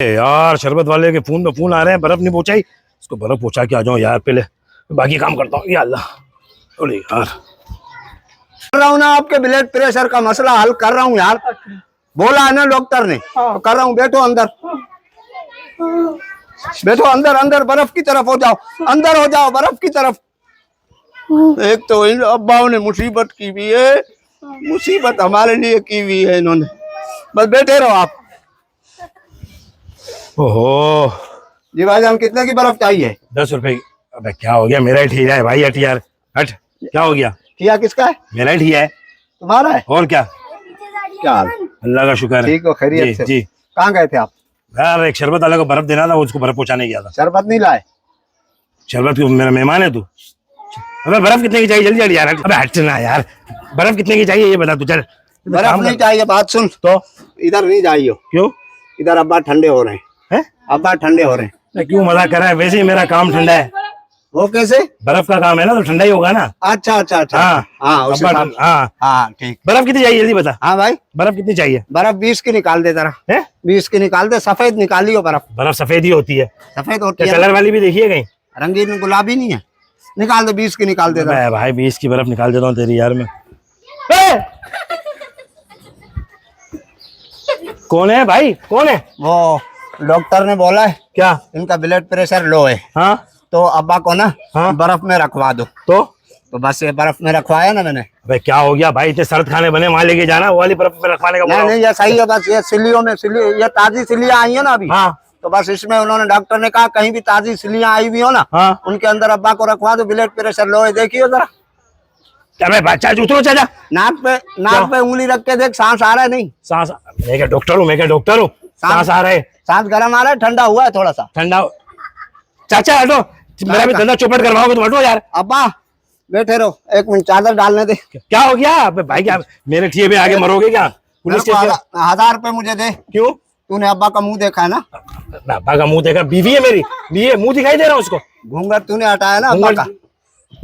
यार शरबत वाले के फोन पे फोन आ रहे हैं, बर्फ नहीं पहुंचाई। इसको बर्फ पहुंचा के आ जाऊं यार, पहले बाकी काम करता हूँ। या अल्लाह, अरे यार कर रहा हूँ ना, आपके ब्लड प्रेशर का मसला हल कर रहा हूँ यार। बोला है ना डॉक्टर ने, तो कर रहा हूँ। बैठो अंदर, बैठो अंदर, अंदर बर्फ की तरफ हो जाओ, अंदर हो जाओ बर्फ की तरफ। एक तो इन अब्बाओं ने मुसीबत की हुई है, मुसीबत हमारे लिए की हुई है इन्होंने। बस बैठे रहो आप। ओहो, जी भाईजान, कितने की बर्फ चाहिए? 10 रुपए की। अबे क्या हो गया, मेरा ही ठिया है भाई। हट यार, हट। क्या हो गया? किया किसका है? मेरा ही ठिया है। तुम्हारा है? और क्या? क्या हाल? अल्लाह का शुक्र है। ठीक हो, खैरियत से? जी। कहाँ गए थे आप? यार एक शरबत वाले को बर्फ देना था, उसको बर्फ पहुंचाने गया था। शरबत नहीं लाए? शरबत क्यों, मेरा मेहमान है तू। अबे बर्फ कितने की चाहिए, जल्दी जल्दी यार। अबे हट ना यार, बर्फ कितने की चाहिए ये बता तू। चल बर्फ नहीं चाहिए, बात सुन। तो इधर नहीं जाइयो। क्यों? इधर अब्बा ठंडे हो रहे हैं। हैं? अब्बा ठंडे हो रहे हैं। क्यों मजाक कर रहा है? वैसे ही मेरा काम ठंडा है। वो कैसे? बर्फ का काम है ना, तो ठंडा ही होगा ना। अच्छा अच्छा अच्छा। हाँ हाँ उस अब्बा, हिसाब से। हाँ हाँ ठीक। बर्फ कितनी चाहिए जल्दी बता। हाँ भाई, बर्फ कितनी चाहिए? बर्फ 20 की निकाल दे जरा। है? 20 की निकाल दे, सफेद निकालियो बर्फ। बर्फ सफेद ही होती है। सफेद होती क्या है कलर वाली भी देखिए कहीं? रंगीन गुलाबी नहीं है। निकाल दे, 20 की निकाल दे जरा। मैं भाई 20 की बर्फ निकाल देता हूँ तेरी यार में। कौन है भाई, कौन है? वो डॉक्टर ने बोला है क्या? इनका ब्लड प्रेशर लो है, हाँ तो अब्बा को ना हाँ? बर्फ में रखवा दो। तो बस ये बर्फ में रखवाया ना मैंने। अबे क्या हो गया भाई, इतने सर्द खाने बने, वहां लेके जाना, वो वाली बर्फ में रखवाने का नहीं बोला। नहीं, ये सही है। बस ये सिलियों में ये ताजी सिलियां आई है ना अभी। हाँ तो बस इसमें उन्होंने, डॉक्टर ने कहा कहीं भी ताजी सिलियां आई हुई हो ना, हाँ। उनके अंदर अब्बा को रखवा दो, ब्लड प्रेशर लो है। देखियो जरा अबे बच्चा उतरो, चाचा। नाक पे उंगली रख के देख, सांस आ रहा है? नहीं सांस? मैं क्या डॉक्टर हूँ, मैं क्या डॉक्टर हूँ? सांस आ रहा है? सांस गर्म आ रहा है, ठंडा हुआ है थोड़ा सा। ठंडा। चाचा हटो, मेरा भी धंधा चौपट करवाओगे तुम, हटो यार। अब्बा बैठे रहो, 1 मिनट चादर डालने दे। क्या हो गया? अबे भाई क्या मेरे ठिए पे आगे मरोगे क्या? पुलिस के? 1000 रुपए मुझे दे। क्यों? तूने अब्बा का मुंह देखा है ना? अब्बा का मुंह देखा? बीवी है मेरी, बीवी है, मुंह दिखाई दे रहा है उसको। घूंघट तूने हटाया ना अब्बा का?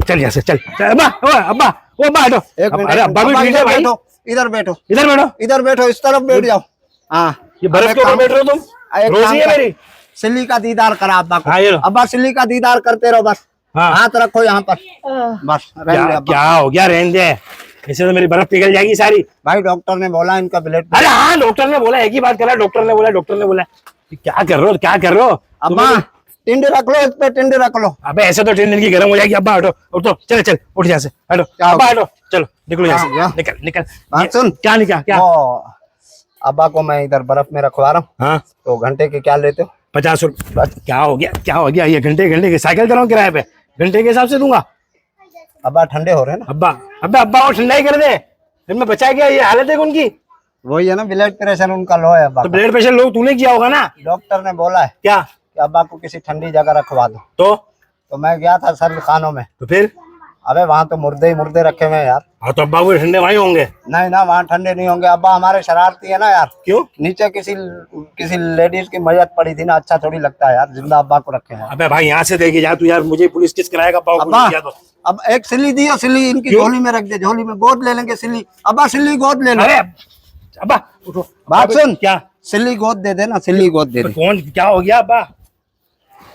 चल यहाँ से, चल चल। अब्बा, अब्बा, वो अब्बा हटो। 1 मिनट। अरे अब्बा भी ठीक है भाई। इधर बैठो, इधर बैठो, इधर बैठो, इस तरफ बैठ जाओ। हाँ, ये बर्फ के ऊपर बैठ रहे हो तुम? रोजी है मेरी। सिल्ली का दीदार करा अब्बा को। हाँ, ये लो। अब्बा सिल्ली का दीदार करते रहो बस। हाँ। हाथ रखो यहाँ पर, बस रहने दे क्या अब्बा। क्या हो गया? रहने दे, इससे तो मेरी बर्फ पिघल जाएगी सारी। भाई डॉक्टर ने बोला इनका ब्लड। अरे हाँ, डॉक्टर ने बोला, एक ही बात करा, डॉक्टर ने बोला, डॉक्टर ने बोला। क्या कर रहे हो, क्या कर रहे हो? अब्बा टिंडे रख लो, इस पे टिंडे रख लो। अबे ऐसे तो ट्रेन की गर्म हो जाएगी। अब्बा हटो, उठो, चल चल, उठ यहाँ से, हटो। अब्बा हटो, चलो निकलो यहाँ क्या? से, निकल निकल। बात सुन। क्या निकल? क्या? अब्बा को मैं इधर बर्फ में रखवा रहा हूँ। हाँ, तो घंटे के क्या लेते हो? 50 रुपये। क्या हो गया, क्या हो गया? ये घंटे घंटे के साइकिल कराऊं किराए पे, घंटे के हिसाब से दूंगा। अब्बा ठंडे हो रहे हैं ना? अब्बा, अबे अब्बा वो ठंडा ही कर दे, इनमें बचा क्या? ये हालत है उनकी। वही है ना, ब्लड प्रेशर उनका लो है अब्बा तो का। ब्लड प्रेशर लो तूने किया होगा ना? डॉक्टर ने बोला है क्या? कि अब्बा को किसी ठंडी जगह रखवा दो। तो मैं गया था सर्द खानों में। तो फिर? अबे वहाँ तो मुर्दे ही मुर्दे रखे हुए हैं यार। हाँ तो अब्बा वो ठंडे वहीं होंगे। नहीं ना, वहाँ ठंडे नहीं होंगे। अब्बा हमारे शरारती है ना यार। क्यों? नीचे किसी लेडीज की मयत पड़ी थी ना, अच्छा थोड़ी लगता है यार, जिंदा अब्बा को रखे हैं। अबे भाई यहाँ से देखे जा तू यार, मुझे पुलिस किस कराएगा? अब्बा अब एक सिल्ली दियो, सिल्ली इनकी झोली में रख दे, झोली में गोद ले लेंगे सिल्ली। अब्बा सिल्ली गोद ले लो। अरे अब्बा उठो। बात सुन, क्या? सिल्ली गोद दे देना, सिल्ली गोद दे दे। कौन, क्या हो गया अब्बा?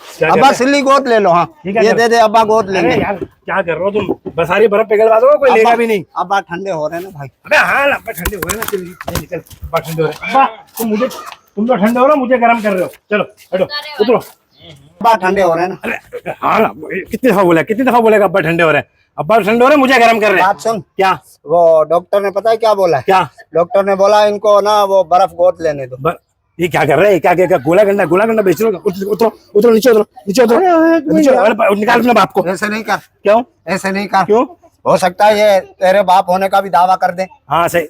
क्या कर अब्बा रहे? सिल्ली गोद ले लो। हाँ ठीक है, ये चल। दे दे, अब्बा गोद ले अरे ले। यार क्या कर रहे हो तुम? बस सारी बर्फ पिघलवा दो, कोई लेगा भी नहीं। अब्बा ठंडे हो रहे हैं ना भाई। अबे हाँ ना, अब्बा ठंडे हो रहे हैं ना, चल ये निकल। अब्बा ठंडे हो रहे हैं। अब्बा तुम तो ठंडे हो रहे हो, मुझे गर्म कर रहे हो। चलो हटो, उतरो। अब्बा ठंडे हो रहे हैं ना। अरे हाँ ना, कितनी दफा बोला, कितनी दफा बोलेगा अब्बा ठंडे हो रहे हैं? अब्बा ठंडे हो रहे हैं, मुझे गर्म कर रहे हैं। बात सुन, क्या? वो डॉक्टर ने पता है क्या बोला है? क्या? डॉक्टर ने बोला इनको ना वो बर्फ गोद लेने दो। ये क्या कर रहे हैं? क्या क्या गोला गंडा बेच रहे हो? उतरो उतरो, नीचे उतरो, नीचे उतरो, नीचे। अरे निकाल अपने बाप को। ऐसे नहीं कर, क्यों? ऐसे नहीं कर। क्यों? हो सकता है ये तेरे बाप होने का भी दावा कर दे। हाँ सही।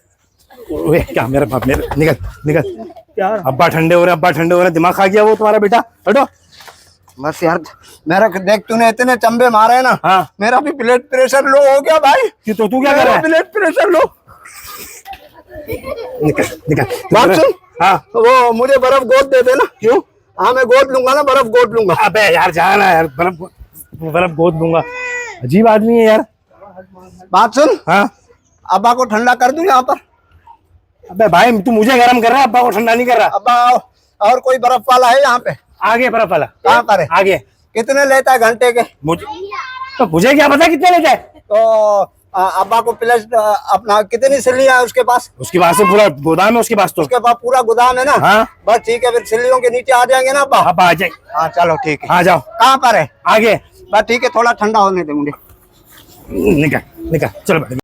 ओए, क्या मेरे बाप, मेरे निकल निकल। क्या? अब्बा ठंडे हो रहे हैं, अब्बा ठंडे हो रहे हैं, दिमाग खा गया वो तुम्हारा बेटा। हटो बस यार, मेरा देख तूने इतने चंबे मारे हैं ना। हाँ। मेरा भी ब्लड प्रेशर लो हो गया भाई। कि तो तू क्या कर रहा है? Blood pressure low. निकल निकल। बात सुन, हाँ वो मुझे बर्फ गोद दे देना। क्यों? हाँ मैं गोद लूंगा ना, बर्फ गोद लूंगा। अबे यार जाना यार, बर्फ गोद दूंगा। अजीब आदमी है यार। बात सुन, हाँ अब्बा को ठंडा कर दूं यहाँ पर। अबे भाई तू मुझे गर्म कर रहा है, अब्बा को ठंडा नहीं कर रहा। अब्बा आओ, और कोई बर्फ वाला है यहाँ पे? आगे बर्फ वाला कहाँ पर है? आगे। कितने लेता है घंटे के? मुझे क्या पता कितने लेता है। तो अब्बा को प्लस अपना कितनी सिल्लियाँ है उसके पास? उसके पास से पूरा गोदाम है उसके पास तो। उसके पास पूरा गोदाम है ना? हाँ। बस ठीक है, फिर सिल्लियों के नीचे आ जाएंगे ना अब्बा? अब आ जाए। हाँ चलो ठीक है। हाँ जाओ। कहाँ पर है? आगे। बस ठीक है, थोड़ा ठंडा होने दे मुझे। निकल निकल चलो।